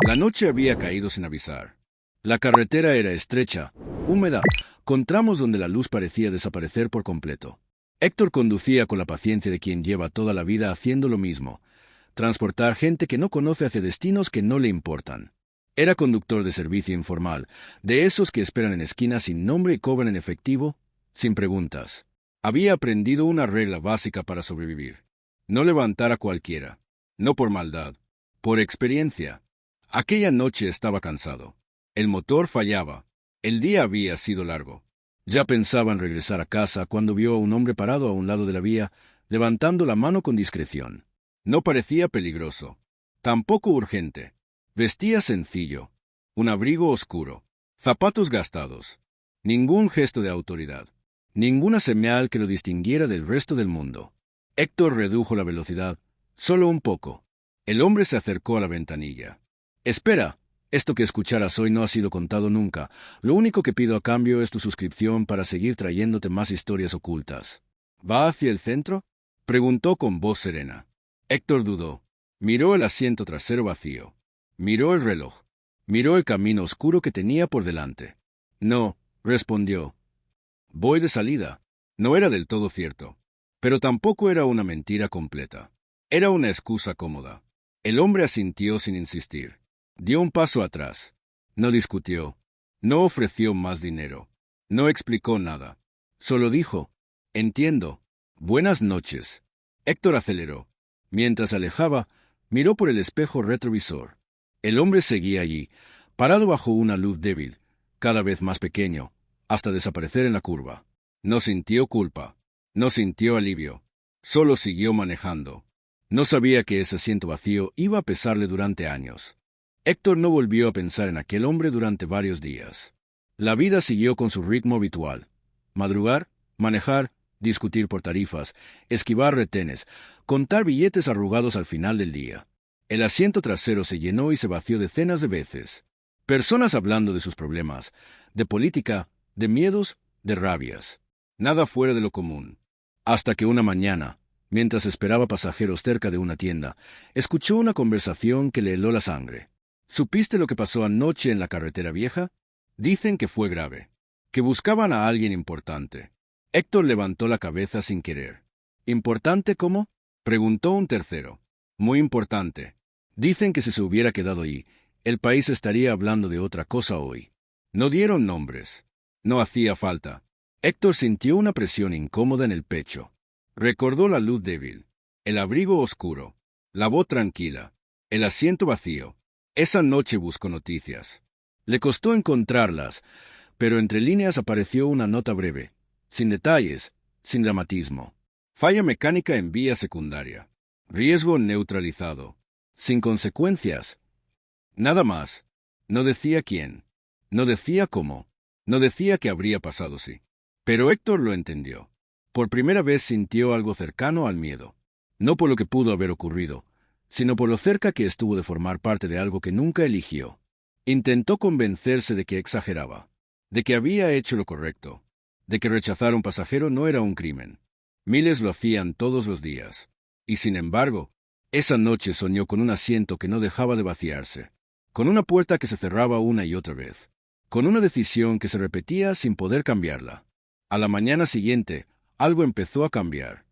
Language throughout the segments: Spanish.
La noche había caído sin avisar. La carretera era estrecha, húmeda, con tramos donde la luz parecía desaparecer por completo. Héctor conducía con la paciencia de quien lleva toda la vida haciendo lo mismo: transportar gente que no conoce hacia destinos que no le importan. Era conductor de servicio informal, de esos que esperan en esquinas sin nombre y cobran en efectivo, sin preguntas. Había aprendido una regla básica para sobrevivir: no levantar a cualquiera, no por maldad, por experiencia. Aquella noche estaba cansado. El motor fallaba. El día había sido largo. Ya pensaba en regresar a casa cuando vio a un hombre parado a un lado de la vía, levantando la mano con discreción. No parecía peligroso, tampoco urgente. Vestía sencillo, un abrigo oscuro, zapatos gastados. Ningún gesto de autoridad, ninguna señal que lo distinguiera del resto del mundo. Héctor redujo la velocidad, solo un poco. El hombre se acercó a la ventanilla. «Espera, esto que escucharas hoy no ha sido contado nunca. Lo único que pido a cambio es tu suscripción para seguir trayéndote más historias ocultas». «¿Va hacia el centro?», preguntó con voz serena. Héctor dudó. Miró el asiento trasero vacío. Miró el reloj. Miró el camino oscuro que tenía por delante. «No», respondió. «Voy de salida». No era del todo cierto, pero tampoco era una mentira completa. Era una excusa cómoda. El hombre asintió sin insistir. Dio un paso atrás. No discutió. No ofreció más dinero. No explicó nada. Solo dijo: «Entiendo. Buenas noches». Héctor aceleró. Mientras se alejaba, miró por el espejo retrovisor. El hombre seguía allí, parado bajo una luz débil, cada vez más pequeño, hasta desaparecer en la curva. No sintió culpa. No sintió alivio. Solo siguió manejando. No sabía que ese asiento vacío iba a pesarle durante años. Héctor no volvió a pensar en aquel hombre durante varios días. La vida siguió con su ritmo habitual: madrugar, manejar, discutir por tarifas, esquivar retenes, contar billetes arrugados al final del día. El asiento trasero se llenó y se vació decenas de veces. Personas hablando de sus problemas, de política, de miedos, de rabias. Nada fuera de lo común. Hasta que una mañana, mientras esperaba pasajeros cerca de una tienda, escuchó una conversación que le heló la sangre. «¿Supiste lo que pasó anoche en la carretera vieja? Dicen que fue grave, que buscaban a alguien importante». Héctor levantó la cabeza sin querer. «¿Importante cómo?», preguntó un tercero. «Muy importante. Dicen que si se hubiera quedado allí, el país estaría hablando de otra cosa hoy». No dieron nombres. No hacía falta. Héctor sintió una presión incómoda en el pecho. Recordó la luz débil, el abrigo oscuro, la voz tranquila, el asiento vacío. Esa noche buscó noticias. Le costó encontrarlas, pero entre líneas apareció una nota breve, sin detalles, sin dramatismo. «Falla mecánica en vía secundaria. Riesgo neutralizado. Sin consecuencias». Nada más. No decía quién. No decía cómo. No decía qué habría pasado si. Pero Héctor lo entendió. Por primera vez sintió algo cercano al miedo. No por lo que pudo haber ocurrido, sino por lo cerca que estuvo de formar parte de algo que nunca eligió. Intentó convencerse de que exageraba, de que había hecho lo correcto, de que rechazar a un pasajero no era un crimen. Miles lo hacían todos los días. Y sin embargo, esa noche soñó con un asiento que no dejaba de vaciarse, con una puerta que se cerraba una y otra vez, con una decisión que se repetía sin poder cambiarla. A la mañana siguiente, algo empezó a cambiar.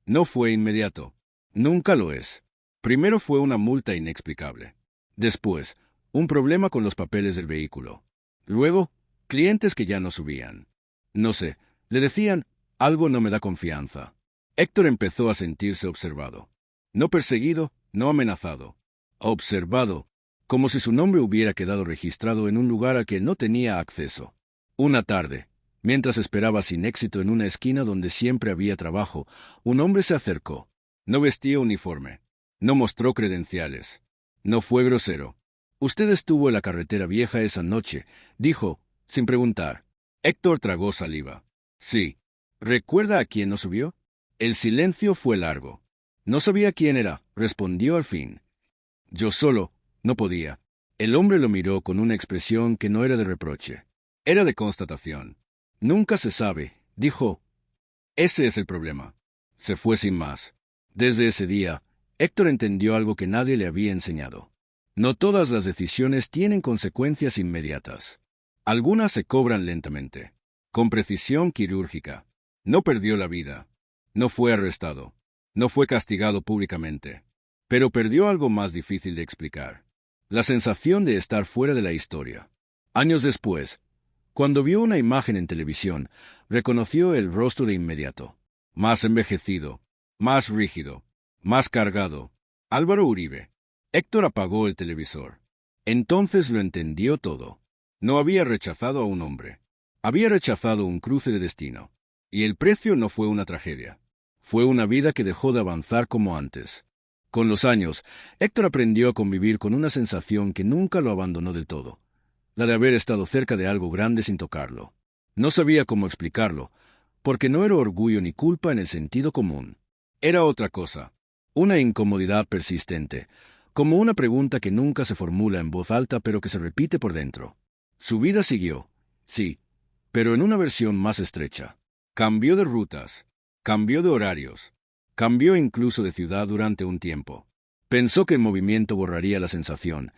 No fue inmediato. Nunca lo es. Primero fue una multa inexplicable. Después, un problema con los papeles del vehículo. Luego, clientes que ya no subían. No sé, le decían: «Algo no me da confianza». Héctor empezó a sentirse observado. No perseguido, no amenazado. Observado, como si su nombre hubiera quedado registrado en un lugar al que no tenía acceso. Una tarde, mientras esperaba sin éxito en una esquina donde siempre había trabajo, un hombre se acercó. No vestía uniforme. No mostró credenciales. No fue grosero. «Usted estuvo en la carretera vieja esa noche», dijo, sin preguntar. Héctor tragó saliva. «Sí». «¿Recuerda a quién no subió?». El silencio fue largo. «No sabía quién era», respondió al fin. «Yo solo, no podía». El hombre lo miró con una expresión que no era de reproche. Era de constatación. «Nunca se sabe», dijo. «Ese es el problema». Se fue sin más. Desde ese día, Héctor entendió algo que nadie le había enseñado. No todas las decisiones tienen consecuencias inmediatas. Algunas se cobran lentamente, con precisión quirúrgica. No perdió la vida. No fue arrestado. No fue castigado públicamente. Pero perdió algo más difícil de explicar. La sensación de estar fuera de la historia. Años después, cuando vio una imagen en televisión, reconoció el rostro de inmediato. Más envejecido, más rígido, más cargado. Álvaro Uribe. Héctor apagó el televisor. Entonces lo entendió todo. No había rechazado a un hombre. Había rechazado un cruce de destino. Y el precio no fue una tragedia. Fue una vida que dejó de avanzar como antes. Con los años, Héctor aprendió a convivir con una sensación que nunca lo abandonó del todo. La de haber estado cerca de algo grande sin tocarlo. No sabía cómo explicarlo, porque no era orgullo ni culpa en el sentido común. Era otra cosa. Una incomodidad persistente, como una pregunta que nunca se formula en voz alta pero que se repite por dentro. Su vida siguió, sí, pero en una versión más estrecha. Cambió de rutas, cambió de horarios, cambió incluso de ciudad durante un tiempo. Pensó que el movimiento borraría la sensación,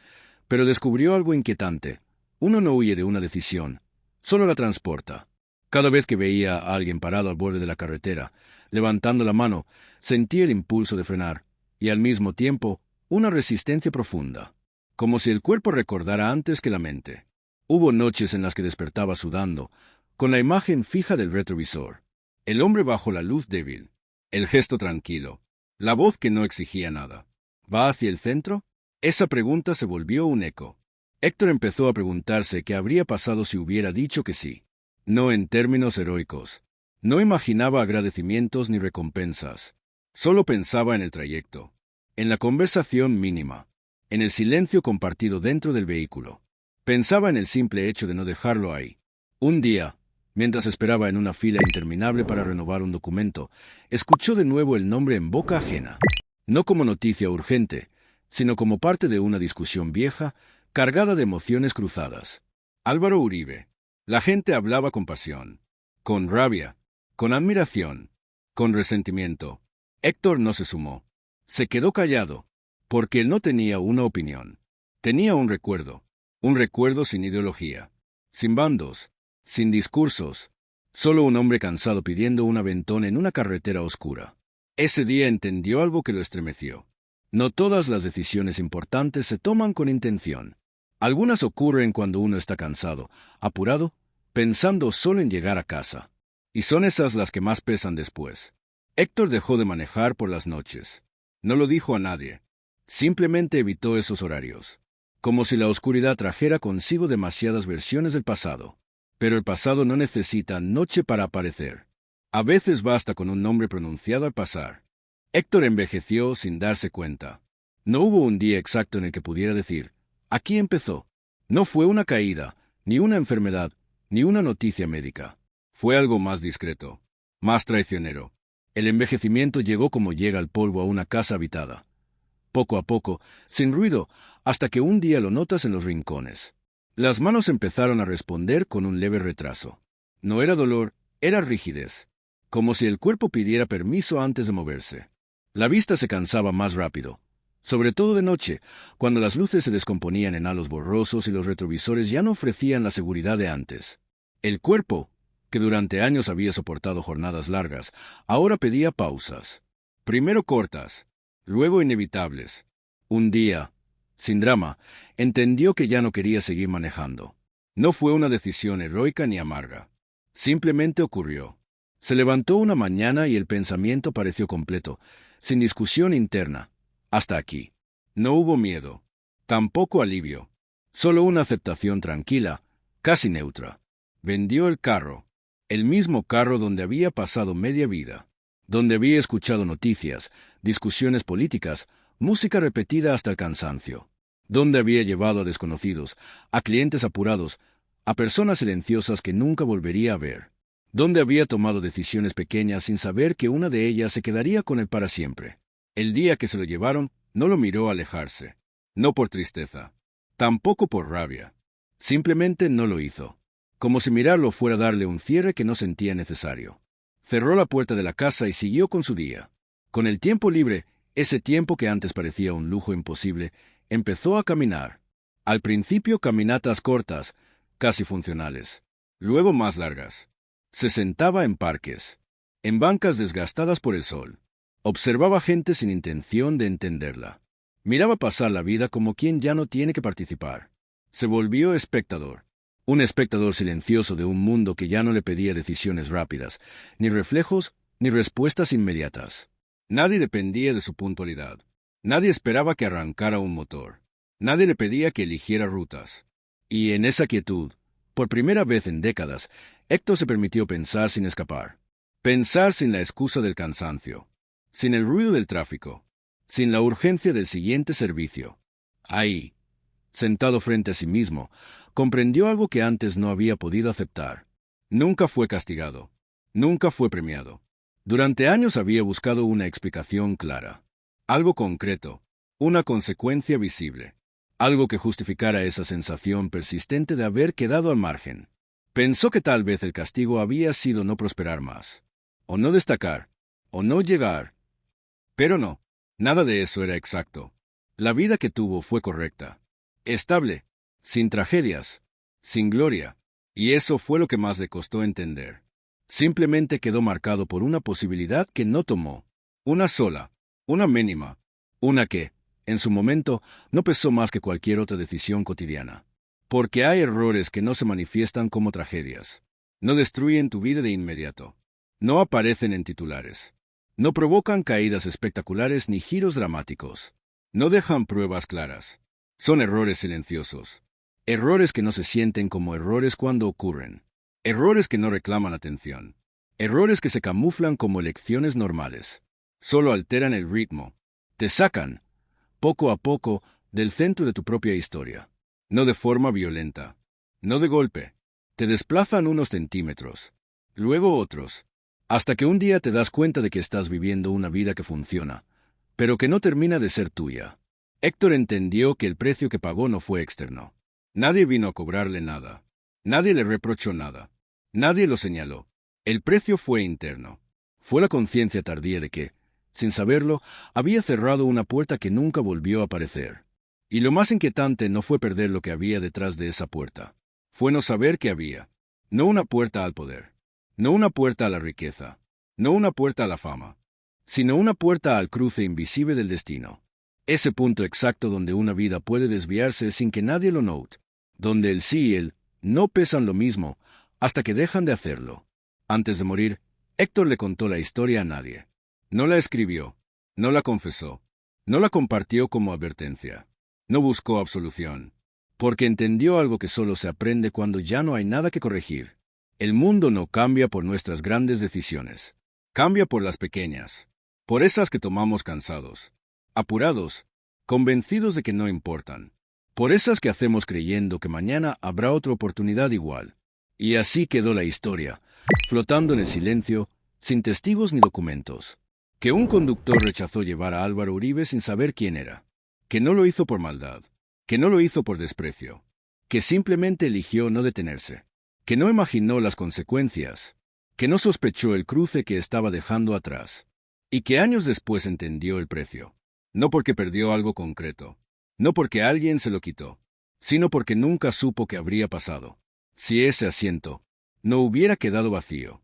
pero descubrió algo inquietante. Uno no huye de una decisión, solo la transporta. Cada vez que veía a alguien parado al borde de la carretera, levantando la mano, sentía el impulso de frenar, y al mismo tiempo, una resistencia profunda, como si el cuerpo recordara antes que la mente. Hubo noches en las que despertaba sudando, con la imagen fija del retrovisor. El hombre bajo la luz débil, el gesto tranquilo, la voz que no exigía nada. ¿Va hacia el centro? Esa pregunta se volvió un eco. Héctor empezó a preguntarse qué habría pasado si hubiera dicho que sí. No en términos heroicos. No imaginaba agradecimientos ni recompensas. Solo pensaba en el trayecto, en la conversación mínima, en el silencio compartido dentro del vehículo. Pensaba en el simple hecho de no dejarlo ahí. Un día, mientras esperaba en una fila interminable para renovar un documento, escuchó de nuevo el nombre en boca ajena. No como noticia urgente, sino como parte de una discusión vieja, cargada de emociones cruzadas. Álvaro Uribe. La gente hablaba con pasión, con rabia, con admiración, con resentimiento. Héctor no se sumó. Se quedó callado, porque él no tenía una opinión. Tenía un recuerdo sin ideología, sin bandos, sin discursos, solo un hombre cansado pidiendo un aventón en una carretera oscura. Ese día entendió algo que lo estremeció. No todas las decisiones importantes se toman con intención. Algunas ocurren cuando uno está cansado, apurado, pensando solo en llegar a casa. Y son esas las que más pesan después. Héctor dejó de manejar por las noches. No lo dijo a nadie. Simplemente evitó esos horarios. Como si la oscuridad trajera consigo demasiadas versiones del pasado. Pero el pasado no necesita noche para aparecer. A veces basta con un nombre pronunciado al pasar. Héctor envejeció sin darse cuenta. No hubo un día exacto en el que pudiera decir, aquí empezó. No fue una caída, ni una enfermedad, ni una noticia médica. Fue algo más discreto, más traicionero. El envejecimiento llegó como llega el polvo a una casa habitada. Poco a poco, sin ruido, hasta que un día lo notas en los rincones. Las manos empezaron a responder con un leve retraso. No era dolor, era rigidez, como si el cuerpo pidiera permiso antes de moverse. La vista se cansaba más rápido, sobre todo de noche, cuando las luces se descomponían en halos borrosos y los retrovisores ya no ofrecían la seguridad de antes. El cuerpo, que durante años había soportado jornadas largas, ahora pedía pausas. Primero cortas, luego inevitables. Un día, sin drama, entendió que ya no quería seguir manejando. No fue una decisión heroica ni amarga. Simplemente ocurrió. Se levantó una mañana y el pensamiento pareció completo, sin discusión interna. Hasta aquí. No hubo miedo. Tampoco alivio. Solo una aceptación tranquila, casi neutra. Vendió el carro. El mismo carro donde había pasado media vida. Donde había escuchado noticias, discusiones políticas, música repetida hasta el cansancio. Donde había llevado a desconocidos, a clientes apurados, a personas silenciosas que nunca volvería a ver. Donde había tomado decisiones pequeñas sin saber que una de ellas se quedaría con él para siempre. El día que se lo llevaron, no lo miró alejarse. No por tristeza. Tampoco por rabia. Simplemente no lo hizo. Como si mirarlo fuera darle un cierre que no sentía necesario. Cerró la puerta de la casa y siguió con su día. Con el tiempo libre, Ese tiempo que antes parecía un lujo imposible, empezó a caminar. Al principio caminatas cortas, casi funcionales. Luego más largas. Se sentaba en parques, en bancas desgastadas por el sol. Observaba gente sin intención de entenderla. Miraba pasar la vida como quien ya no tiene que participar. Se volvió espectador. Un espectador silencioso de un mundo que ya no le pedía decisiones rápidas, ni reflejos, ni respuestas inmediatas. Nadie dependía de su puntualidad. Nadie esperaba que arrancara un motor. Nadie le pedía que eligiera rutas. Y en esa quietud, por primera vez en décadas, Héctor se permitió pensar sin escapar. Pensar sin la excusa del cansancio, sin el ruido del tráfico, sin la urgencia del siguiente servicio. Ahí, sentado frente a sí mismo, comprendió algo que antes no había podido aceptar. Nunca fue castigado. Nunca fue premiado. Durante años había buscado una explicación clara. Algo concreto. Una consecuencia visible. Algo que justificara esa sensación persistente de haber quedado al margen. Pensó que tal vez el castigo había sido no prosperar más, o no destacar, o no llegar. Pero no, nada de eso era exacto. La vida que tuvo fue correcta, estable, sin tragedias, sin gloria, y eso fue lo que más le costó entender. Simplemente quedó marcado por una posibilidad que no tomó, una sola, una mínima, una que, en su momento, no pesó más que cualquier otra decisión cotidiana. Porque hay errores que no se manifiestan como tragedias. No destruyen tu vida de inmediato. No aparecen en titulares. No provocan caídas espectaculares ni giros dramáticos. No dejan pruebas claras. Son errores silenciosos. Errores que no se sienten como errores cuando ocurren. Errores que no reclaman atención. Errores que se camuflan como lecciones normales. Solo alteran el ritmo. Te sacan, poco a poco, del centro de tu propia historia. No de forma violenta. No de golpe. Te desplazan unos centímetros. Luego otros. Hasta que un día te das cuenta de que estás viviendo una vida que funciona, pero que no termina de ser tuya. Héctor entendió que el precio que pagó no fue externo. Nadie vino a cobrarle nada. Nadie le reprochó nada. Nadie lo señaló. El precio fue interno. Fue la conciencia tardía de que, sin saberlo, había cerrado una puerta que nunca volvió a aparecer. Y lo más inquietante no fue perder lo que había detrás de esa puerta. Fue no saber que había. No una puerta al poder. No una puerta a la riqueza. No una puerta a la fama. Sino una puerta al cruce invisible del destino. Ese punto exacto donde una vida puede desviarse sin que nadie lo note. Donde el sí y el no pesan lo mismo hasta que dejan de hacerlo. Antes de morir, Héctor le contó la historia a nadie. No la escribió. No la confesó. No la compartió como advertencia. No buscó absolución, porque entendió algo que solo se aprende cuando ya no hay nada que corregir. El mundo no cambia por nuestras grandes decisiones. Cambia por las pequeñas, por esas que tomamos cansados, apurados, convencidos de que no importan, por esas que hacemos creyendo que mañana habrá otra oportunidad igual. Y así quedó la historia, flotando en el silencio, sin testigos ni documentos. Que un conductor rechazó llevar a Álvaro Uribe sin saber quién era. Que no lo hizo por maldad, que no lo hizo por desprecio, que simplemente eligió no detenerse, que no imaginó las consecuencias, que no sospechó el cruce que estaba dejando atrás, y que años después entendió el precio, no porque perdió algo concreto, no porque alguien se lo quitó, sino porque nunca supo qué habría pasado, si ese asiento no hubiera quedado vacío.